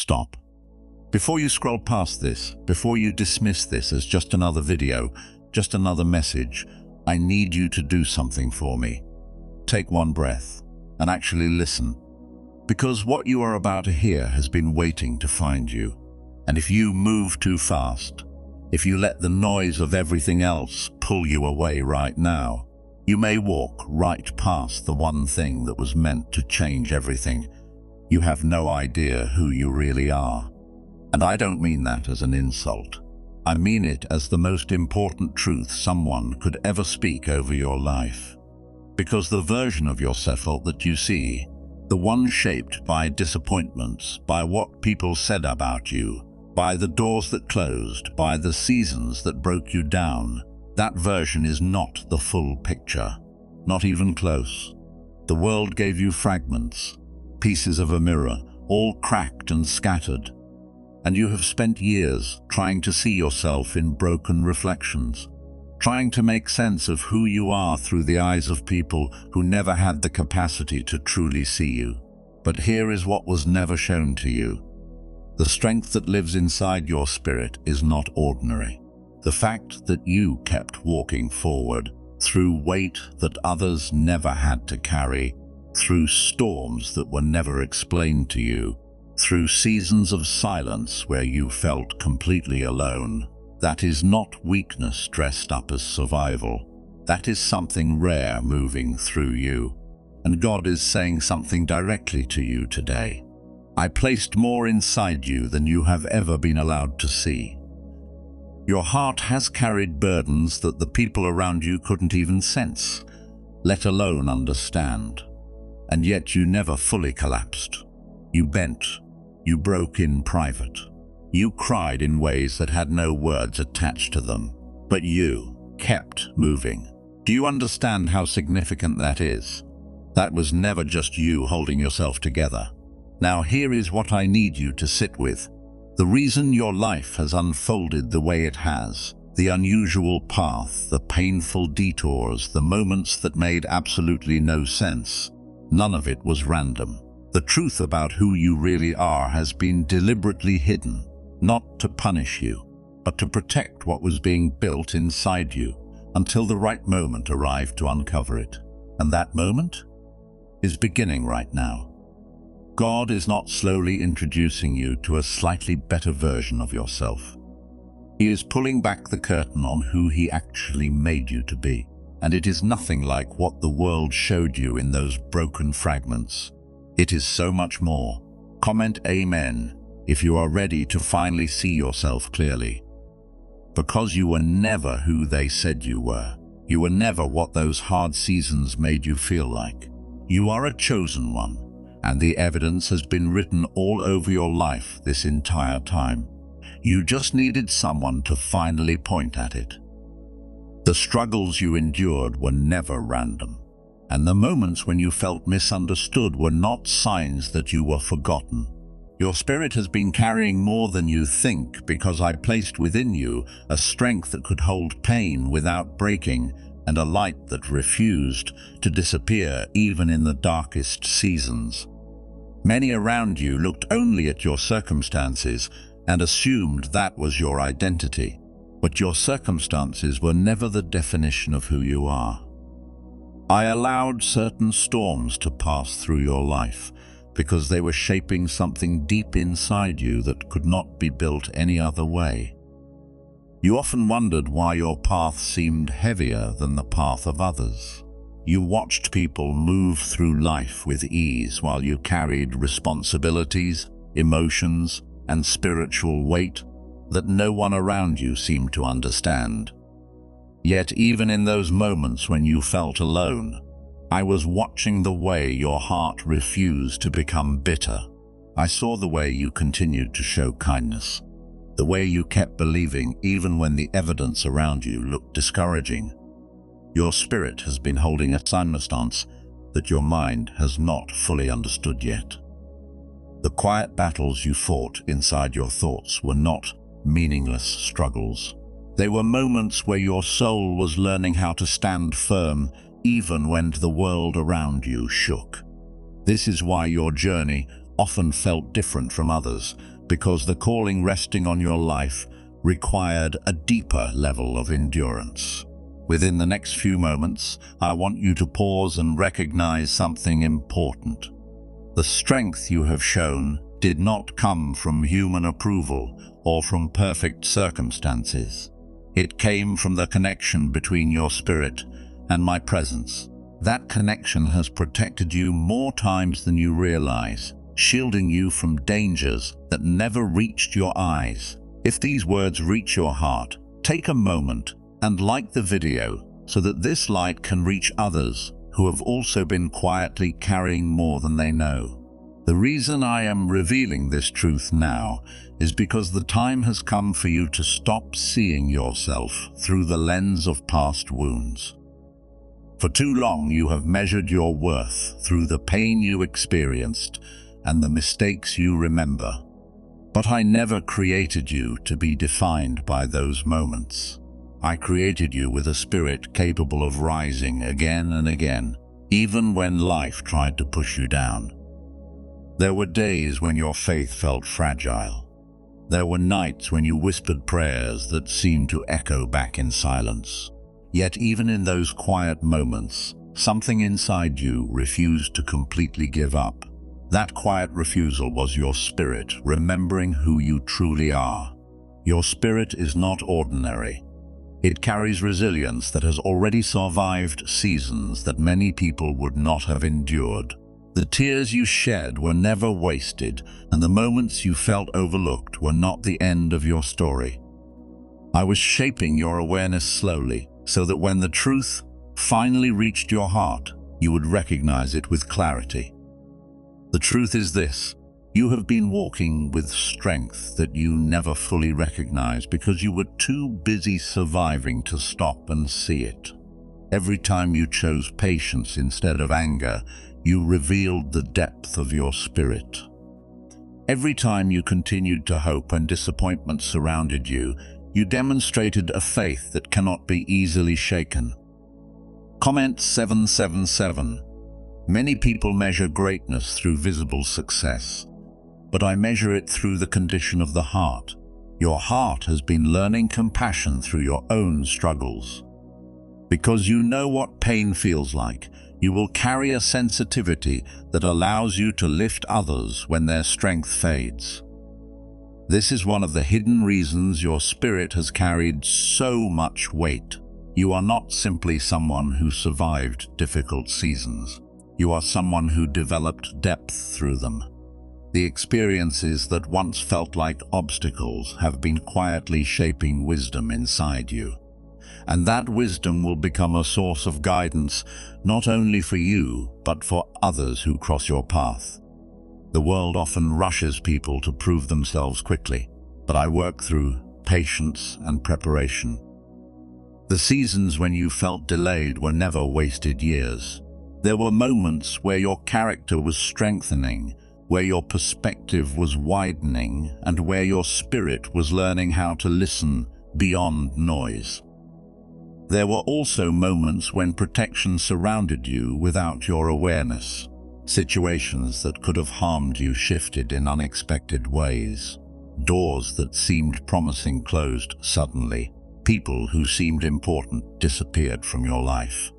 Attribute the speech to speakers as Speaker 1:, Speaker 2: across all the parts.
Speaker 1: stop. Before you scroll past this, before you dismiss this as just another video, just another message, I need you to do something for me. Take one breath and actually listen. Because what you are about to hear has been waiting to find you. And if you move too fast, if you let the noise of everything else pull you away right now, you may walk right past the one thing that was meant to change everything. You have no idea who you really are. And I don't mean that as an insult. I mean it as the most important truth someone could ever speak over your life. Because the version of yourself that you see, the one shaped by disappointments, by what people said about you, by the doors that closed, by the seasons that broke you down, that version is not the full picture, not even close. The world gave you fragments, pieces of a mirror, all cracked and scattered, and you have spent years trying to see yourself in broken reflections, trying to make sense of who you are through the eyes of people who never had the capacity to truly see you. But here is what was never shown to you. The strength that lives inside your spirit is not ordinary. The fact that you kept walking forward through weight that others never had to carry, through storms that were never explained to you, through seasons of silence where you felt completely alone. That is not weakness dressed up as survival. That is something rare moving through you. And God is saying something directly to you today. I placed more inside you than you have ever been allowed to see. Your heart has carried burdens that the people around you couldn't even sense, let alone understand. And yet you never fully collapsed. You bent. You broke in private. You cried in ways that had no words attached to them. But you kept moving. Do you understand how significant that is? That was never just you holding yourself together. Now here is what I need you to sit with. The reason your life has unfolded the way it has, the unusual path, the painful detours, the moments that made absolutely no sense, none of it was random. The truth about who you really are has been deliberately hidden, not to punish you, but to protect what was being built inside you until the right moment arrived to uncover it. And that moment is beginning right now. God is not slowly introducing you to a slightly better version of yourself. He is pulling back the curtain on who He actually made you to be. And it is nothing like what the world showed you in those broken fragments. It is so much more. Comment Amen if you are ready to finally see yourself clearly. Because you were never who they said you were. You were never what those hard seasons made you feel like. You are a chosen one, and the evidence has been written all over your life this entire time. You just needed someone to finally point at it. The struggles you endured were never random, and the moments when you felt misunderstood were not signs that you were forgotten. Your spirit has been carrying more than you think because I placed within you a strength that could hold pain without breaking and a light that refused to disappear even in the darkest seasons. Many around you looked only at your circumstances and assumed that was your identity. But your circumstances were never the definition of who you are. I allowed certain storms to pass through your life because they were shaping something deep inside you that could not be built any other way. You often wondered why your path seemed heavier than the path of others. You watched people move through life with ease while you carried responsibilities, emotions, and spiritual weight that no one around you seemed to understand. Yet even in those moments when you felt alone, I was watching the way your heart refused to become bitter. I saw the way you continued to show kindness, the way you kept believing even when the evidence around you looked discouraging. Your spirit has been holding a stance that your mind has not fully understood yet. The quiet battles you fought inside your thoughts were not meaningless struggles. They were moments where your soul was learning how to stand firm even when the world around you shook. This is why your journey often felt different from others, because the calling resting on your life required a deeper level of endurance. Within the next few moments, I want you to pause and recognize something important. The strength you have shown did not come from human approval or from perfect circumstances. It came from the connection between your spirit and my presence. That connection has protected you more times than you realize, shielding you from dangers that never reached your eyes. If these words reach your heart, take a moment and like the video so that this light can reach others who have also been quietly carrying more than they know. The reason I am revealing this truth now is because the time has come for you to stop seeing yourself through the lens of past wounds. For too long you have measured your worth through the pain you experienced and the mistakes you remember. But I never created you to be defined by those moments. I created you with a spirit capable of rising again and again, even when life tried to push you down. There were days when your faith felt fragile. There were nights when you whispered prayers that seemed to echo back in silence. Yet even in those quiet moments, something inside you refused to completely give up. That quiet refusal was your spirit remembering who you truly are. Your spirit is not ordinary. It carries resilience that has already survived seasons that many people would not have endured. The tears you shed were never wasted, and the moments you felt overlooked were not the end of your story. I was shaping your awareness slowly, so that when the truth finally reached your heart, you would recognize it with clarity. The truth is this: you have been walking with strength that you never fully recognized because you were too busy surviving to stop and see it. Every time you chose patience instead of anger, you revealed the depth of your spirit. Every time you continued to hope and disappointment surrounded you, you demonstrated a faith that cannot be easily shaken. Comment 777. Many people measure greatness through visible success, but I measure it through the condition of the heart. Your heart has been learning compassion through your own struggles. Because you know what pain feels like, you will carry a sensitivity that allows you to lift others when their strength fades. This is one of the hidden reasons your spirit has carried so much weight. You are not simply someone who survived difficult seasons. You are someone who developed depth through them. The experiences that once felt like obstacles have been quietly shaping wisdom inside you. And that wisdom will become a source of guidance not only for you, but for others who cross your path. The world often rushes people to prove themselves quickly, but I work through patience and preparation. The seasons when you felt delayed were never wasted years. There were moments where your character was strengthening, where your perspective was widening, and where your spirit was learning how to listen beyond noise. There were also moments when protection surrounded you without your awareness. Situations that could have harmed you shifted in unexpected ways. Doors that seemed promising closed suddenly. People who seemed important disappeared from your life.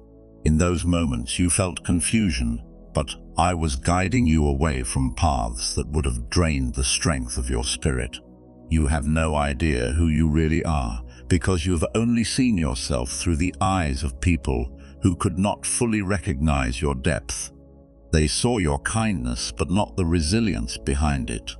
Speaker 1: In those moments you felt confusion, but I was guiding you away from paths that would have drained the strength of your spirit. You have no idea who you really are, because you have only seen yourself through the eyes of people who could not fully recognize your depth. They saw your kindness, but not the resilience behind it.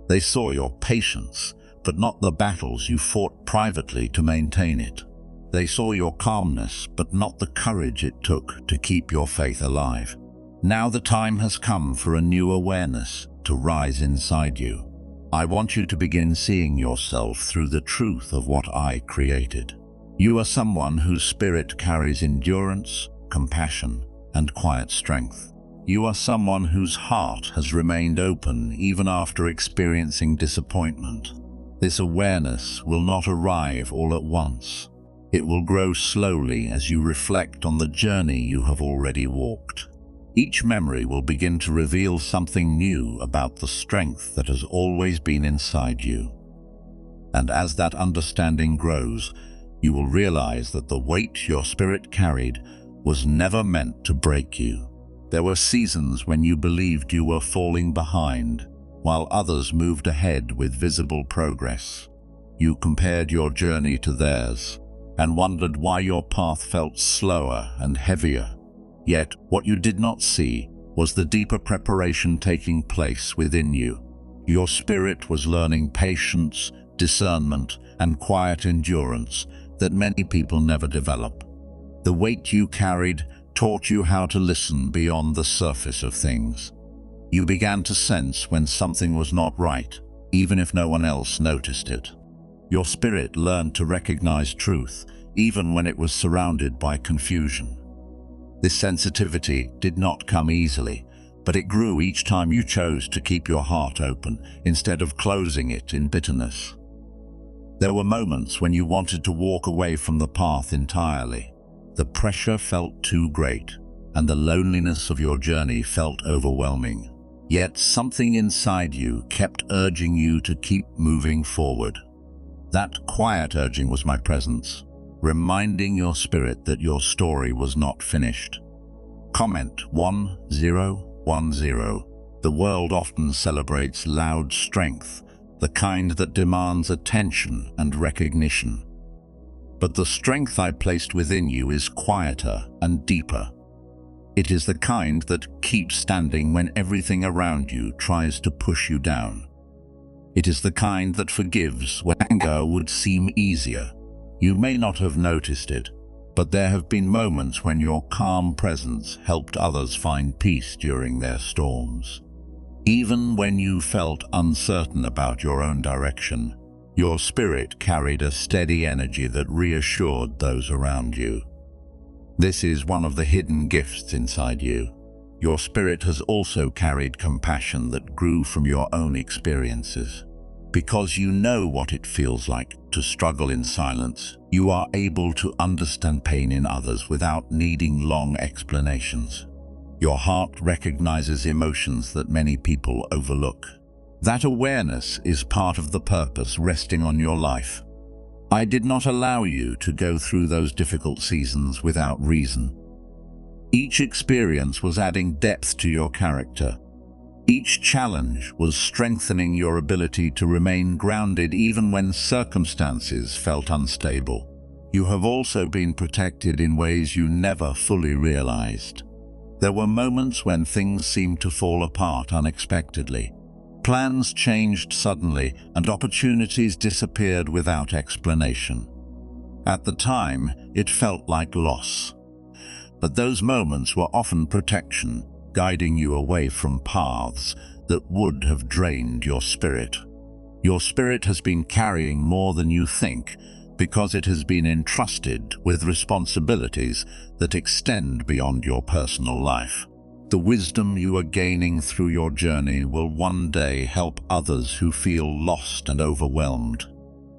Speaker 1: They saw your patience, but not the battles you fought privately to maintain it. They saw your calmness, but not the courage it took to keep your faith alive. Now the time has come for a new awareness to rise inside you. I want you to begin seeing yourself through the truth of what I created. You are someone whose spirit carries endurance, compassion, and quiet strength. You are someone whose heart has remained open even after experiencing disappointment. This awareness will not arrive all at once. It will grow slowly as you reflect on the journey you have already walked. Each memory will begin to reveal something new about the strength that has always been inside you. And as that understanding grows, you will realize that the weight your spirit carried was never meant to break you. There were seasons when you believed you were falling behind, while others moved ahead with visible progress. You compared your journey to theirs and wondered why your path felt slower and heavier. Yet, what you did not see was the deeper preparation taking place within you. Your spirit was learning patience, discernment, and quiet endurance that many people never develop. The weight you carried taught you how to listen beyond the surface of things. You began to sense when something was not right, even if no one else noticed it. Your spirit learned to recognize truth, even when it was surrounded by confusion. This sensitivity did not come easily, but it grew each time you chose to keep your heart open instead of closing it in bitterness. There were moments when you wanted to walk away from the path entirely. The pressure felt too great, and the loneliness of your journey felt overwhelming. Yet something inside you kept urging you to keep moving forward. That quiet urging was my presence, reminding your spirit that your story was not finished. Comment 1010. The world often celebrates loud strength, the kind that demands attention and recognition. But the strength I placed within you is quieter and deeper. It is the kind that keeps standing when everything around you tries to push you down. It is the kind that forgives when anger would seem easier. You may not have noticed it, but there have been moments when your calm presence helped others find peace during their storms. Even when you felt uncertain about your own direction, your spirit carried a steady energy that reassured those around you. This is one of the hidden gifts inside you. Your spirit has also carried compassion that grew from your own experiences. Because you know what it feels like to struggle in silence, you are able to understand pain in others without needing long explanations. Your heart recognizes emotions that many people overlook. That awareness is part of the purpose resting on your life. I did not allow you to go through those difficult seasons without reason. Each experience was adding depth to your character. Each challenge was strengthening your ability to remain grounded even when circumstances felt unstable. You have also been protected in ways you never fully realized. There were moments when things seemed to fall apart unexpectedly. Plans changed suddenly, and opportunities disappeared without explanation. At the time, it felt like loss. But those moments were often protection, guiding you away from paths that would have drained your spirit. Your spirit has been carrying more than you think, because it has been entrusted with responsibilities that extend beyond your personal life. The wisdom you are gaining through your journey will one day help others who feel lost and overwhelmed.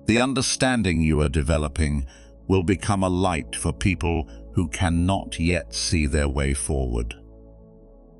Speaker 1: The understanding you are developing will become a light for people who cannot yet see their way forward.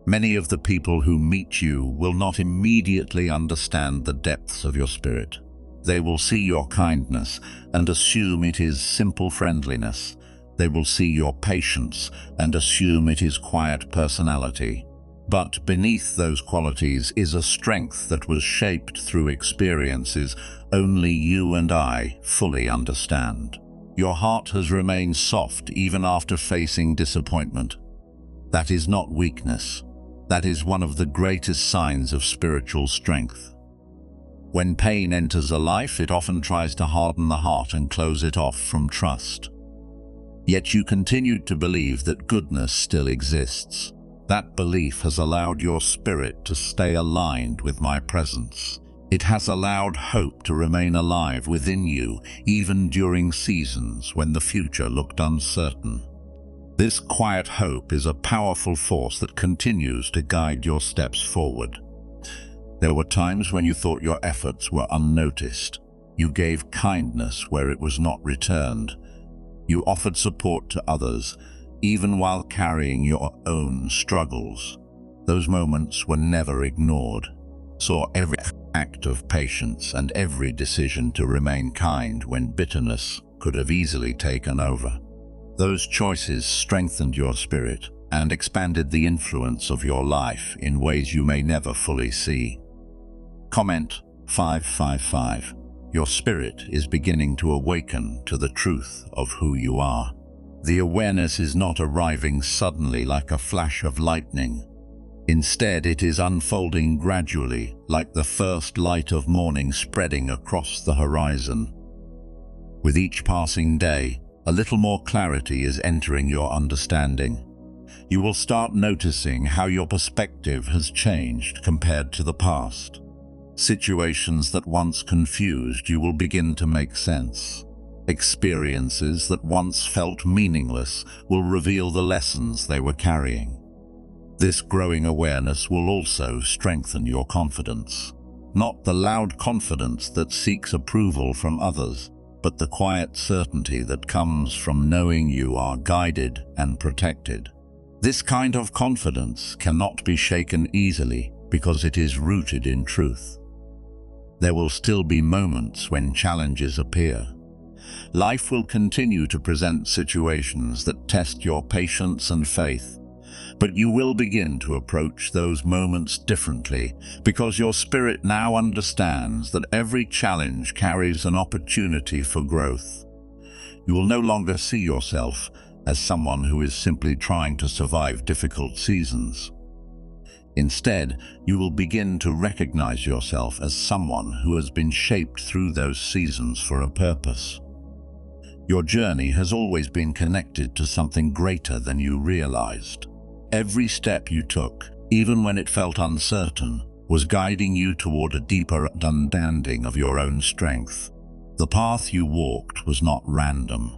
Speaker 1: Many of the people who meet you will not immediately understand the depths of your spirit. They will see your kindness and assume it is simple friendliness. They will see your patience and assume it is quiet personality. But beneath those qualities is a strength that was shaped through experiences only you and I fully understand. Your heart has remained soft even after facing disappointment. That is not weakness. That is one of the greatest signs of spiritual strength. When pain enters a life, it often tries to harden the heart and close it off from trust. Yet you continued to believe that goodness still exists. That belief has allowed your spirit to stay aligned with my presence. It has allowed hope to remain alive within you, even during seasons when the future looked uncertain. This quiet hope is a powerful force that continues to guide your steps forward. There were times when you thought your efforts were unnoticed. You gave kindness where it was not returned. You offered support to others, even while carrying your own struggles. Those moments were never ignored. Saw every act of patience and every decision to remain kind when bitterness could have easily taken over. Those choices strengthened your spirit and expanded the influence of your life in ways you may never fully see. Comment 555. Your spirit is beginning to awaken to the truth of who you are. The awareness is not arriving suddenly like a flash of lightning. Instead, it is unfolding gradually, like the first light of morning spreading across the horizon. With each passing day, a little more clarity is entering your understanding. You will start noticing how your perspective has changed compared to the past. Situations that once confused you will begin to make sense. Experiences that once felt meaningless will reveal the lessons they were carrying. This growing awareness will also strengthen your confidence. Not the loud confidence that seeks approval from others, but the quiet certainty that comes from knowing you are guided and protected. This kind of confidence cannot be shaken easily because it is rooted in truth. There will still be moments when challenges appear. Life will continue to present situations that test your patience and faith, but you will begin to approach those moments differently because your spirit now understands that every challenge carries an opportunity for growth. You will no longer see yourself as someone who is simply trying to survive difficult seasons. Instead, you will begin to recognize yourself as someone who has been shaped through those seasons for a purpose. Your journey has always been connected to something greater than you realized. Every step you took, even when it felt uncertain, was guiding you toward a deeper understanding of your own strength. The path you walked was not random.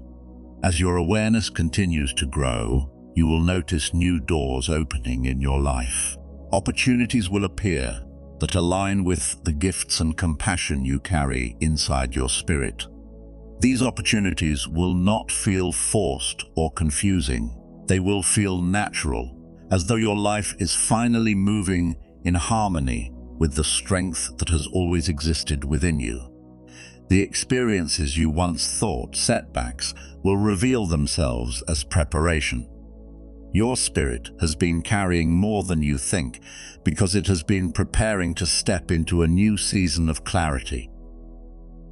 Speaker 1: As your awareness continues to grow, you will notice new doors opening in your life. Opportunities will appear that align with the gifts and compassion you carry inside your spirit. These opportunities will not feel forced or confusing. They will feel natural, as though your life is finally moving in harmony with the strength that has always existed within you. The experiences you once thought setbacks will reveal themselves as preparation. Your spirit has been carrying more than you think because it has been preparing to step into a new season of clarity.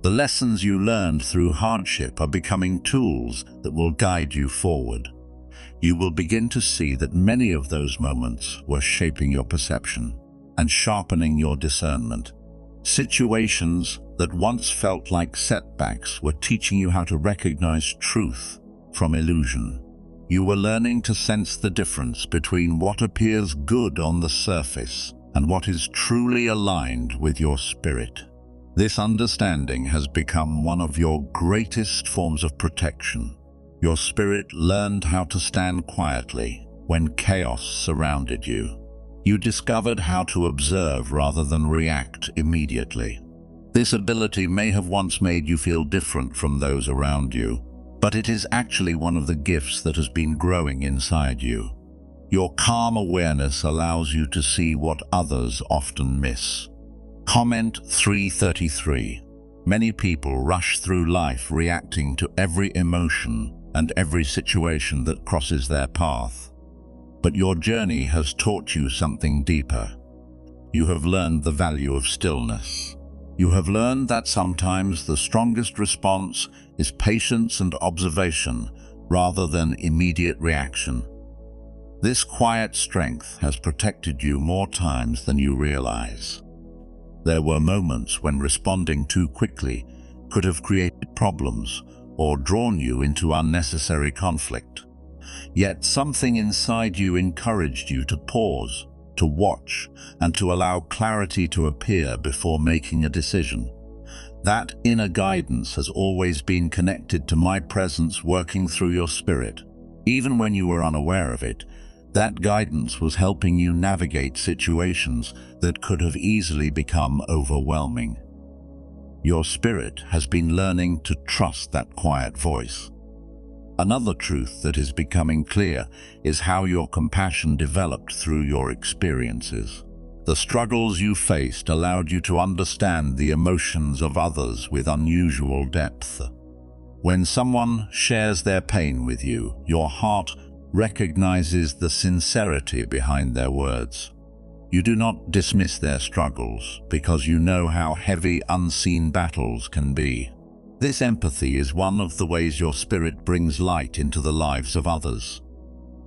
Speaker 1: The lessons you learned through hardship are becoming tools that will guide you forward. You will begin to see that many of those moments were shaping your perception and sharpening your discernment. Situations that once felt like setbacks were teaching you how to recognize truth from illusion. You were learning to sense the difference between what appears good on the surface and what is truly aligned with your spirit. This understanding has become one of your greatest forms of protection. Your spirit learned how to stand quietly when chaos surrounded you. You discovered how to observe rather than react immediately. This ability may have once made you feel different from those around you, but it is actually one of the gifts that has been growing inside you. Your calm awareness allows you to see what others often miss. Comment 333. Many people rush through life reacting to every emotion and every situation that crosses their path. But your journey has taught you something deeper. You have learned the value of stillness. You have learned that sometimes the strongest response is patience and observation rather than immediate reaction. This quiet strength has protected you more times than you realize. There were moments when responding too quickly could have created problems or drawn you into unnecessary conflict. Yet something inside you encouraged you to pause, to watch, and to allow clarity to appear before making a decision. That inner guidance has always been connected to my presence working through your spirit. Even when you were unaware of it, that guidance was helping you navigate situations that could have easily become overwhelming. Your spirit has been learning to trust that quiet voice. Another truth that is becoming clear is how your compassion developed through your experiences. The struggles you faced allowed you to understand the emotions of others with unusual depth. When someone shares their pain with you, your heart recognizes the sincerity behind their words. You do not dismiss their struggles because you know how heavy unseen battles can be. This empathy is one of the ways your spirit brings light into the lives of others.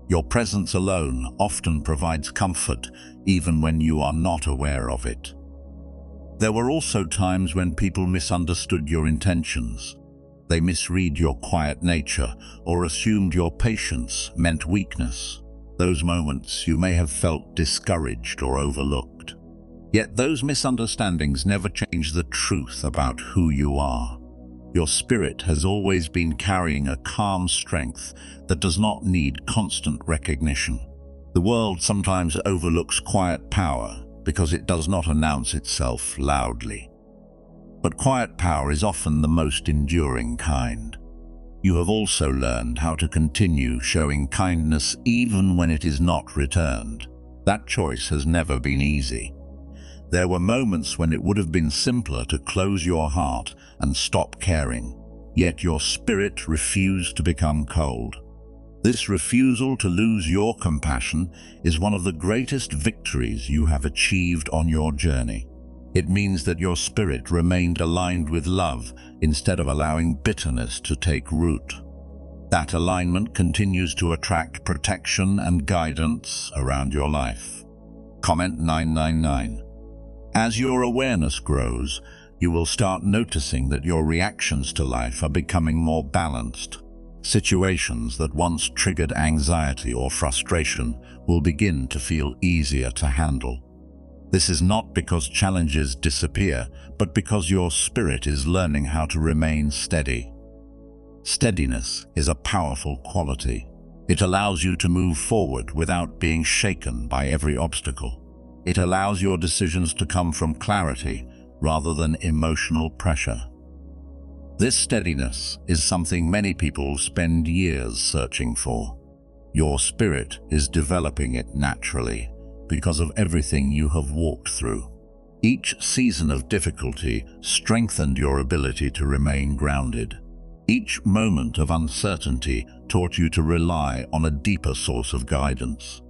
Speaker 1: Your presence alone often provides comfort, even when you are not aware of it. There were also times when people misunderstood your intentions. They misread your quiet nature or assumed your patience meant weakness. Those moments you may have felt discouraged or overlooked. Yet those misunderstandings never change the truth about who you are. Your spirit has always been carrying a calm strength that does not need constant recognition. The world sometimes overlooks quiet power because it does not announce itself loudly. But quiet power is often the most enduring kind. You have also learned how to continue showing kindness even when it is not returned. That choice has never been easy. There were moments when it would have been simpler to close your heart and stop caring, yet your spirit refused to become cold. This refusal to lose your compassion is one of the greatest victories you have achieved on your journey. It means that your spirit remained aligned with love instead of allowing bitterness to take root. That alignment continues to attract protection and guidance around your life. Comment 999. As your awareness grows, you will start noticing that your reactions to life are becoming more balanced. Situations that once triggered anxiety or frustration will begin to feel easier to handle. This is not because challenges disappear, but because your spirit is learning how to remain steady. Steadiness is a powerful quality. It allows you to move forward without being shaken by every obstacle. It allows your decisions to come from clarity rather than emotional pressure. This steadiness is something many people spend years searching for. Your spirit is developing it naturally because of everything you have walked through. Each season of difficulty strengthened your ability to remain grounded. Each moment of uncertainty taught you to rely on a deeper source of guidance.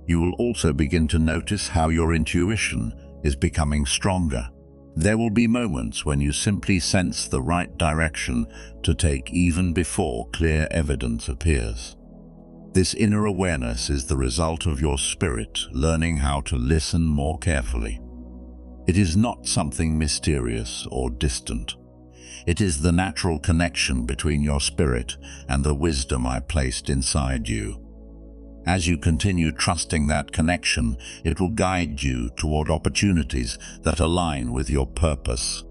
Speaker 1: You will also begin to notice how your intuition is becoming stronger. There will be moments when you simply sense the right direction to take even before clear evidence appears. This inner awareness is the result of your spirit learning how to listen more carefully. It is not something mysterious or distant. It is the natural connection between your spirit and the wisdom I placed inside you. As you continue trusting that connection, it will guide you toward opportunities that align with your purpose.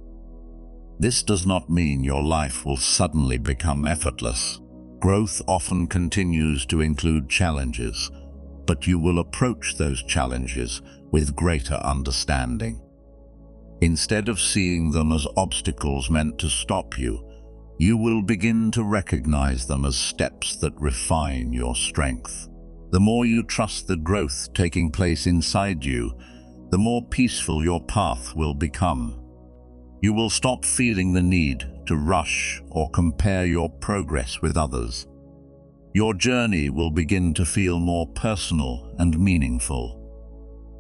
Speaker 1: This does not mean your life will suddenly become effortless. Growth often continues to include challenges, but you will approach those challenges with greater understanding. Instead of seeing them as obstacles meant to stop you, you will begin to recognize them as steps that refine your strength. The more you trust the growth taking place inside you, the more peaceful your path will become. You will stop feeling the need to rush or compare your progress with others. Your journey will begin to feel more personal and meaningful.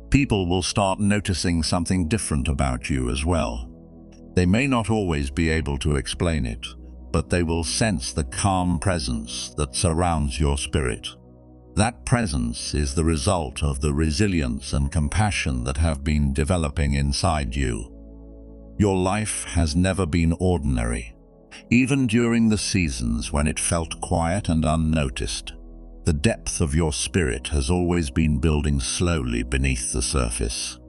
Speaker 1: People will start noticing something different about you as well. They may not always be able to explain it, but they will sense the calm presence that surrounds your spirit. That presence is the result of the resilience and compassion that have been developing inside you. Your life has never been ordinary, even during the seasons when it felt quiet and unnoticed. The depth of your spirit has always been building slowly beneath the surface.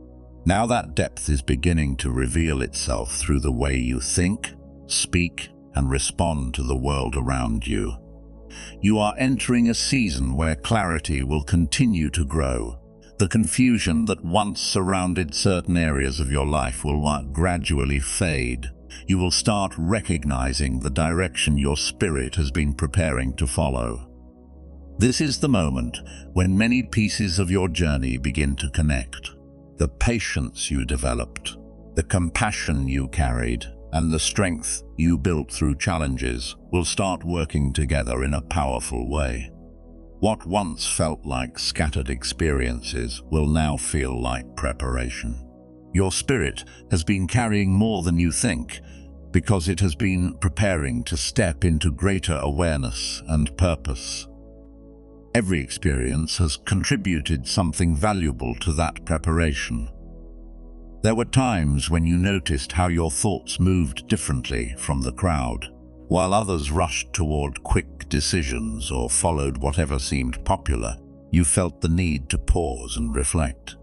Speaker 1: Now that depth is beginning to reveal itself through the way you think, speak, and respond to the world around you. You are entering a season where clarity will continue to grow. The confusion that once surrounded certain areas of your life will gradually fade. You will start recognizing the direction your spirit has been preparing to follow. This is the moment when many pieces of your journey begin to connect. The patience you developed, the compassion you carried, and the strength you built through challenges will start working together in a powerful way. What once felt like scattered experiences will now feel like preparation. Your spirit has been carrying more than you think, because it has been preparing to step into greater awareness and purpose. Every experience has contributed something valuable to that preparation. There were times when you noticed how your thoughts moved differently from the crowd. While others rushed toward quick decisions or followed whatever seemed popular, you felt the need to pause and reflect.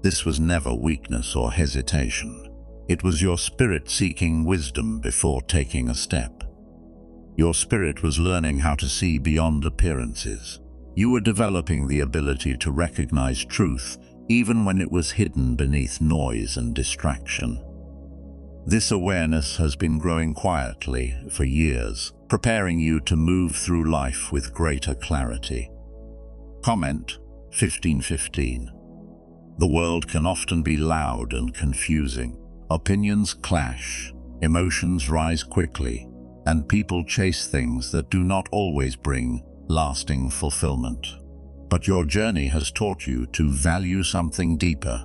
Speaker 1: This was never weakness or hesitation. It was your spirit seeking wisdom before taking a step. Your spirit was learning how to see beyond appearances. You were developing the ability to recognize truth even when it was hidden beneath noise and distraction. This awareness has been growing quietly for years, preparing you to move through life with greater clarity. Comment 1515. The world can often be loud and confusing. Opinions clash, emotions rise quickly, and people chase things that do not always bring lasting fulfillment. But your journey has taught you to value something deeper.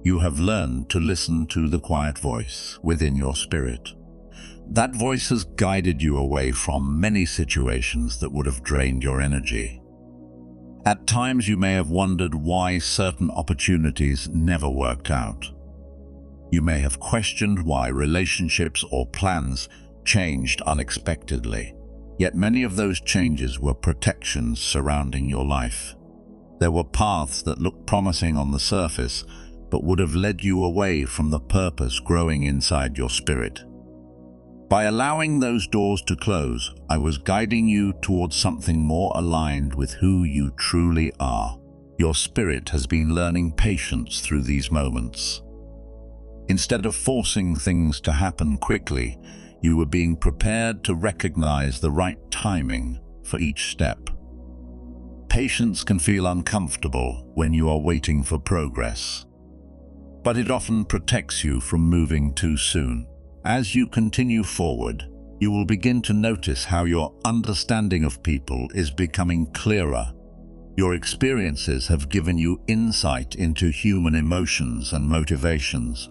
Speaker 1: You have learned to listen to the quiet voice within your spirit. That voice has guided you away from many situations that would have drained your energy. At times you may have wondered why certain opportunities never worked out. You may have questioned why relationships or plans changed unexpectedly. Yet many of those changes were protections surrounding your life. There were paths that looked promising on the surface, but would have led you away from the purpose growing inside your spirit. By allowing those doors to close, I was guiding you towards something more aligned with who you truly are. Your spirit has been learning patience through these moments. Instead of forcing things to happen quickly, you were being prepared to recognize the right timing for each step. Patience can feel uncomfortable when you are waiting for progress, but it often protects you from moving too soon. As you continue forward, you will begin to notice how your understanding of people is becoming clearer. Your experiences have given you insight into human emotions and motivations.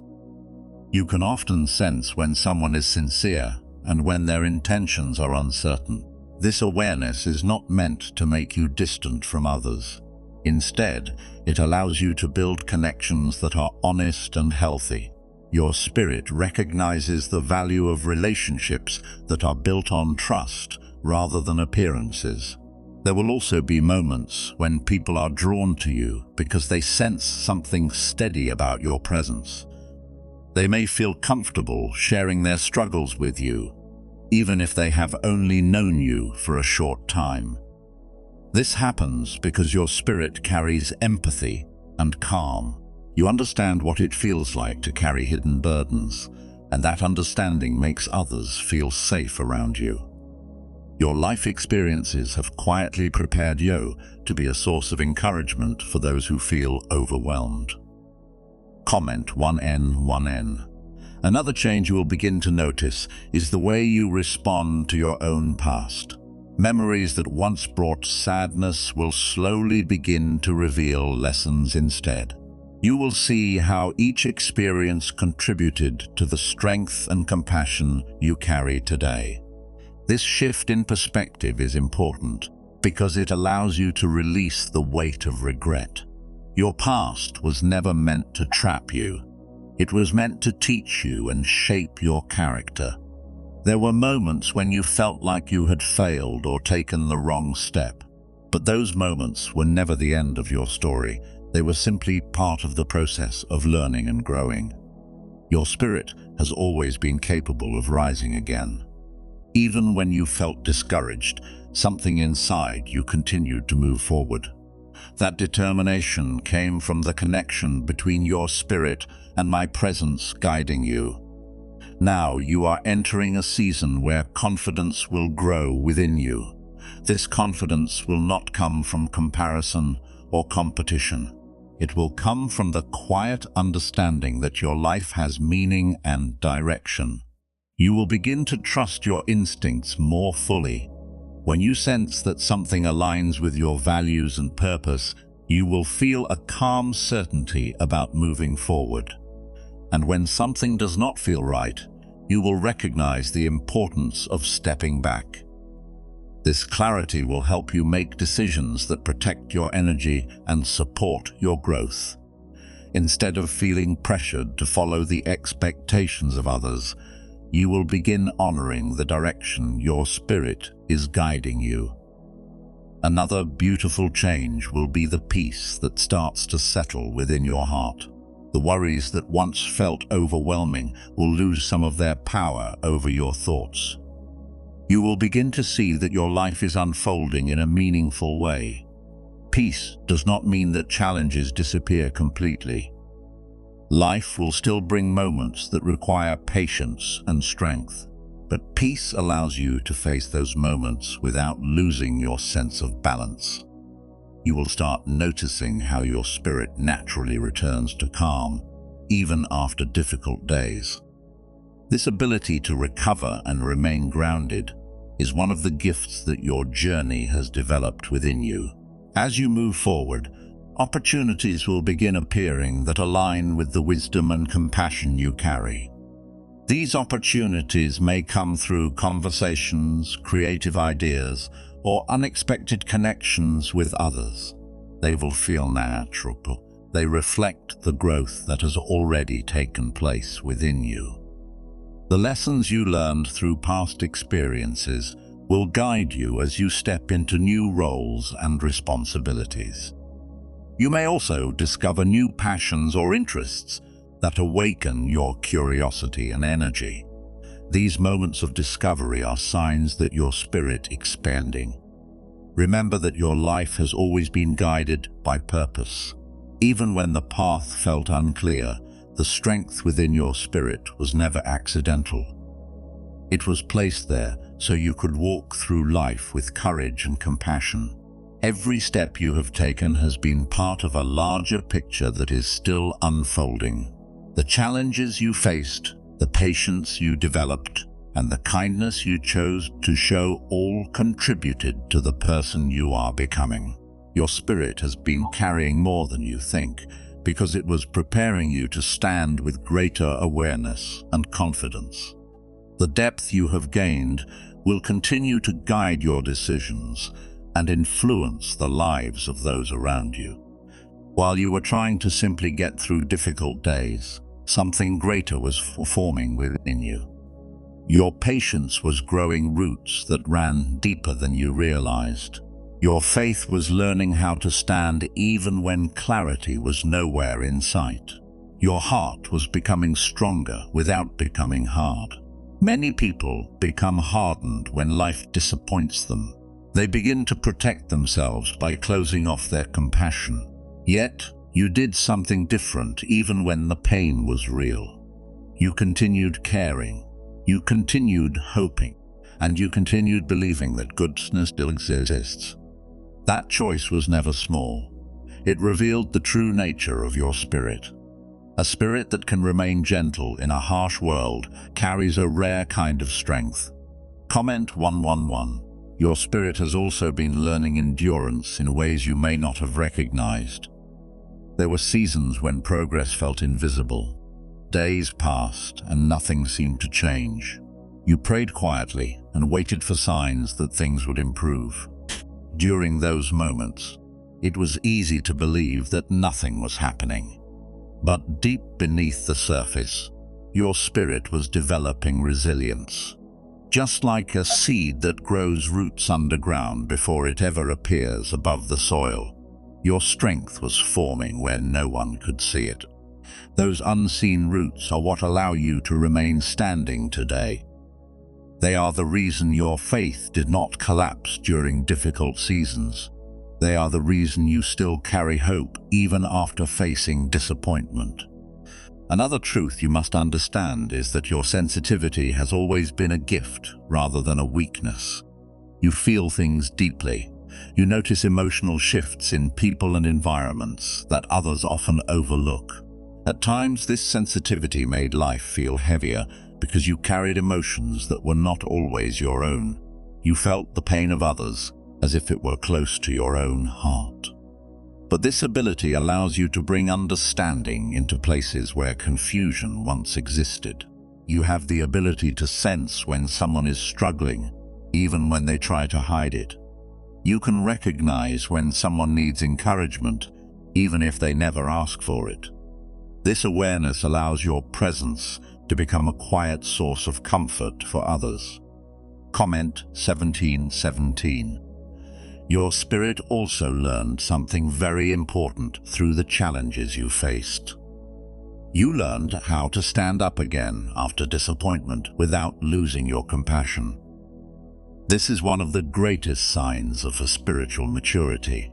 Speaker 1: You can often sense when someone is sincere and when their intentions are uncertain. This awareness is not meant to make you distant from others. Instead, it allows you to build connections that are honest and healthy. Your spirit recognizes the value of relationships that are built on trust rather than appearances. There will also be moments when people are drawn to you because they sense something steady about your presence. They may feel comfortable sharing their struggles with you, even if they have only known you for a short time. This happens because your spirit carries empathy and calm. You understand what it feels like to carry hidden burdens, and that understanding makes others feel safe around you. Your life experiences have quietly prepared you to be a source of encouragement for those who feel overwhelmed. Comment 1N. Another change you will begin to notice is the way you respond to your own past. Memories that once brought sadness will slowly begin to reveal lessons instead. You will see how each experience contributed to the strength and compassion you carry today. This shift in perspective is important because it allows you to release the weight of regret. Your past was never meant to trap you. It was meant to teach you and shape your character. There were moments when you felt like you had failed or taken the wrong step, but those moments were never the end of your story. They were simply part of the process of learning and growing. Your spirit has always been capable of rising again. Even when you felt discouraged, something inside you continued to move forward. That determination came from the connection between your spirit and my presence guiding you. Now you are entering a season where confidence will grow within you. This confidence will not come from comparison or competition. It will come from the quiet understanding that your life has meaning and direction. You will begin to trust your instincts more fully. When you sense that something aligns with your values and purpose, you will feel a calm certainty about moving forward. And when something does not feel right, you will recognize the importance of stepping back. This clarity will help you make decisions that protect your energy and support your growth. Instead of feeling pressured to follow the expectations of others, you will begin honoring the direction your spirit is guiding you. Another beautiful change will be the peace that starts to settle within your heart. The worries that once felt overwhelming will lose some of their power over your thoughts. You will begin to see that your life is unfolding in a meaningful way. Peace does not mean that challenges disappear completely. Life will still bring moments that require patience and strength, but peace allows you to face those moments without losing your sense of balance. You will start noticing how your spirit naturally returns to calm, even after difficult days. This ability to recover and remain grounded is one of the gifts that your journey has developed within you. As you move forward, opportunities will begin appearing that align with the wisdom and compassion you carry. These opportunities may come through conversations, creative ideas, or unexpected connections with others. They will feel natural. They reflect the growth that has already taken place within you. The lessons you learned through past experiences will guide you as you step into new roles and responsibilities. You may also discover new passions or interests that awaken your curiosity and energy. These moments of discovery are signs that your spirit is expanding. Remember that your life has always been guided by purpose. Even when the path felt unclear, the strength within your spirit was never accidental. It was placed there so you could walk through life with courage and compassion. Every step you have taken has been part of a larger picture that is still unfolding. The challenges you faced, the patience you developed, and the kindness you chose to show all contributed to the person you are becoming. Your spirit has been carrying more than you think, because it was preparing you to stand with greater awareness and confidence. The depth you have gained will continue to guide your decisions and influence the lives of those around you. While you were trying to simply get through difficult days, something greater was forming within you. Your patience was growing roots that ran deeper than you realized. Your faith was learning how to stand even when clarity was nowhere in sight. Your heart was becoming stronger without becoming hard. Many people become hardened when life disappoints them. They begin to protect themselves by closing off their compassion. Yet, you did something different even when the pain was real. You continued caring, you continued hoping, and you continued believing that goodness still exists. That choice was never small. It revealed the true nature of your spirit. A spirit that can remain gentle in a harsh world carries a rare kind of strength. Comment 111. Your spirit has also been learning endurance in ways you may not have recognized. There were seasons when progress felt invisible. Days passed and nothing seemed to change. You prayed quietly and waited for signs that things would improve. During those moments, it was easy to believe that nothing was happening. But deep beneath the surface, your spirit was developing resilience. Just like a seed that grows roots underground before it ever appears above the soil, your strength was forming where no one could see it. Those unseen roots are what allow you to remain standing today. They are the reason your faith did not collapse during difficult seasons. They are the reason you still carry hope even after facing disappointment. Another truth you must understand is that your sensitivity has always been a gift rather than a weakness. You feel things deeply. You notice emotional shifts in people and environments that others often overlook. At times, this sensitivity made life feel heavier because you carried emotions that were not always your own. You felt the pain of others as if it were close to your own heart. But this ability allows you to bring understanding into places where confusion once existed. You have the ability to sense when someone is struggling, even when they try to hide it. You can recognize when someone needs encouragement, even if they never ask for it. This awareness allows your presence to become a quiet source of comfort for others. Comment 1717. Your spirit also learned something very important through the challenges you faced. You learned how to stand up again after disappointment without losing your compassion. This is one of the greatest signs of a spiritual maturity.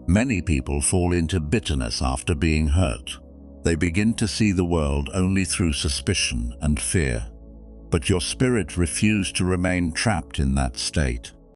Speaker 1: Many people fall into bitterness after being hurt. They begin to see the world only through suspicion and fear. But your spirit refused to remain trapped in that state.